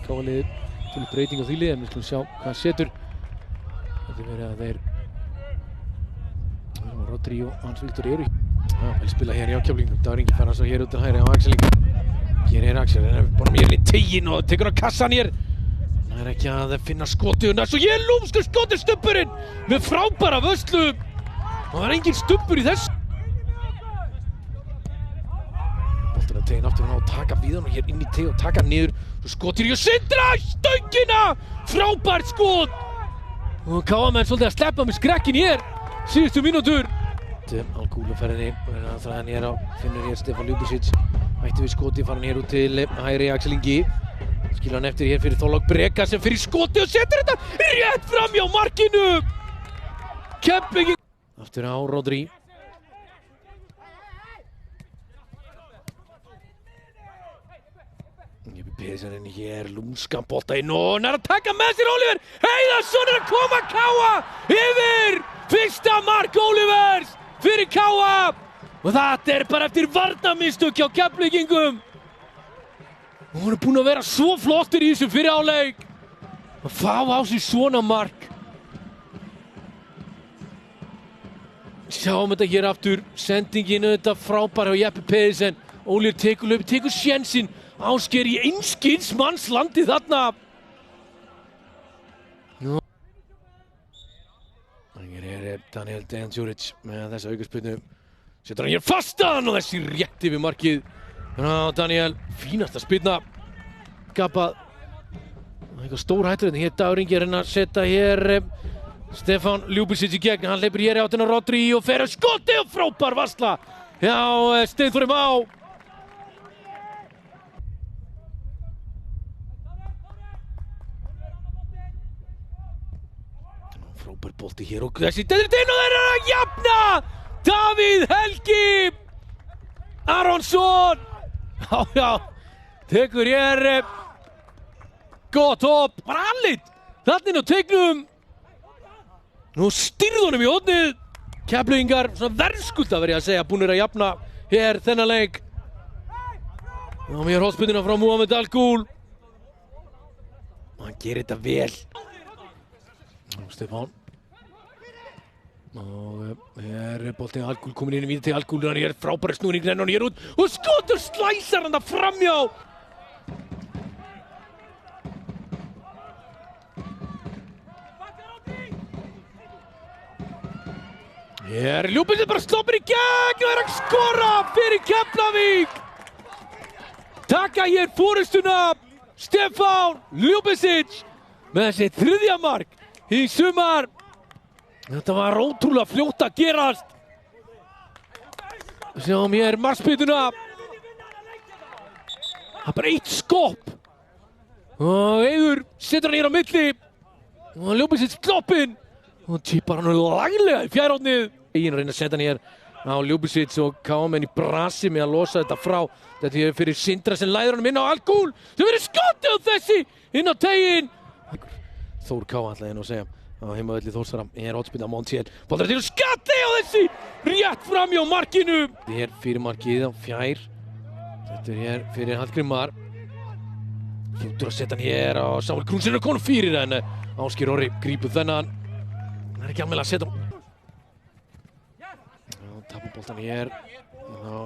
Káaliðið til breyting á því liði, en við skulum sjá hvað setur. Þetta verið að þeir Rodri og Hans Viktor eru vel spila hér hjá Keflvíkingum. Dagur Ingi fær hann svo hér út til hægri á Axel Ingi. Hér er Axel, hann er bara mér inn í teginn og tekur á kassan hér. Það er ekki að finna skotið, og svo hér lúmskur skotið stubburinn með frábæra vörslu. Og það er engin stubbur í þessu. Boltinn að teginn aftur og taka við hann og hér inn í teg og taka niður. Svo skotir í og Sindra stöngina! Frábært skot! Og KM svolítið að sleppa með skrekkin hér síðustu mínútur. Al-Ghul á ferðinni, og það hann hér á finnur hér Stefán Ljubicic. Hætti við skoti, fara hann hér út til hægri Axel Ingi. Skilur hann eftir hér fyrir Þorlák Breka sem fyrir skoti og setur þetta rétt fram hjá markinu. Keflvíkingar. Aftur á Rodri. Jeppe Pedersen inn hér, lúmskan bolta inn og hann er að taka með sér Oliver Heiðarsson er að koma Káa yfir. Fyrsta mark Olivers fyrir Káa. Og þetta er bara eftir varnarmistök hjá Keflvíkingum. Og hann er búinn að vera svo flottur í þessu fyrir áleik. Að fá á sig svona mark. Sjáum þetta hér aftur. Sendingin auðvitað frábær hjá Jeppe Pedersen. Ólir tekur löp, tekur sénsinn. Ásgeir í einskis manns landi þarna. Hér er Daniel Dejan Djuric með þessa aukaspyrnu. Setur hann hér fastan og þessi rétt yfir markið. Daniel, fínasta spyrna. Gapað. Eitthvað stór hættur en hér Dagur Ingi er að setja hér Stefán Ljubicic í gegn. Hann hleypur hér í áttina Rodri og fer að skoti og frábær varsla. Já, Steinþór Má. Frábær bolti hér og þessi dettur inn og þeir eru að jafna! Davíð Helgi Aronsson! Já, tekur hér gott hopp, bara allit þarna inn á teignum. Nú stýrði honum í hornið. Keflvíkingar, svona verðskulda verð ég að segja, búnir að jafna hér þennan leik. Og mér hornspyrnuna frá Mohamed Al-Ghul. Hann gerir þetta vel. Stefán. Og hér er boltinn Al-Ghul komin inn í víti til Al-Ghul. Hann er frábæri snúning, rennur hann hér út og skotur slæsar hann það framhjá. Hér er Ljubicic bara sloppur í gegn og er að skora fyrir Keflavík. Taka hér forystuna Stefán Ljubicic með þessi þriðja mark í sumar. Þetta var ótrúlega fljótt að gerast. Sjáum hér markspyrnuna. Það er bara eitt skopp. Og Eiður setur hann hér á milli. Og Ljubicic sloppinn. Og típar hann laglega í fjærhornið. Egin reyna að setja hann hér á Ljubicic og KM í brasi með að losa þetta frá. Þetta er fyrir Sindra sem læður hann inn á Al-Ghul. Það verður skotið á þessi inn á teginn. Þór Ká ætlaði inn og segja á heimavelli Þórsara. Hér hornspyrna Montiel. Boltar til og skatti á þessi rétt fram hjá markinu. Hér fyrir markið á fjær. Þetta er hér fyrir Hallgrímar. Fljótur að setja hann hér og Samuel Krúnsson er konum fyrir en Ásgeir Orri grípur þennan. Hann er ekki alveg að setja hann. Tapar boltan hér.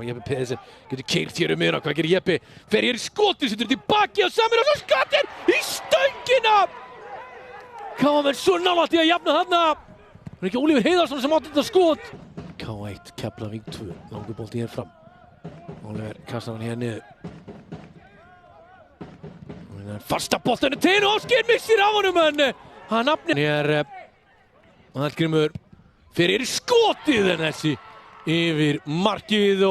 Jeppe Pedersen getur keyrt hér miðjuna. Hvað gerir Jeppe? Fer hér í skoti, setur tilbaki á Samir og svo skottir í stöngina. KM svo nálægt í að jafna þarna. Það er ekki Oliver Heiðarsson sem átti þetta skot. K1, Keflavík 2. Langur bolti hér fram. Oliver kastar hann hér niður. Fasta boltinu til og Ásgeir missir af honum en hann nafnir. Hér Hallgrímur fer hér í skotið en þessi yfir markið og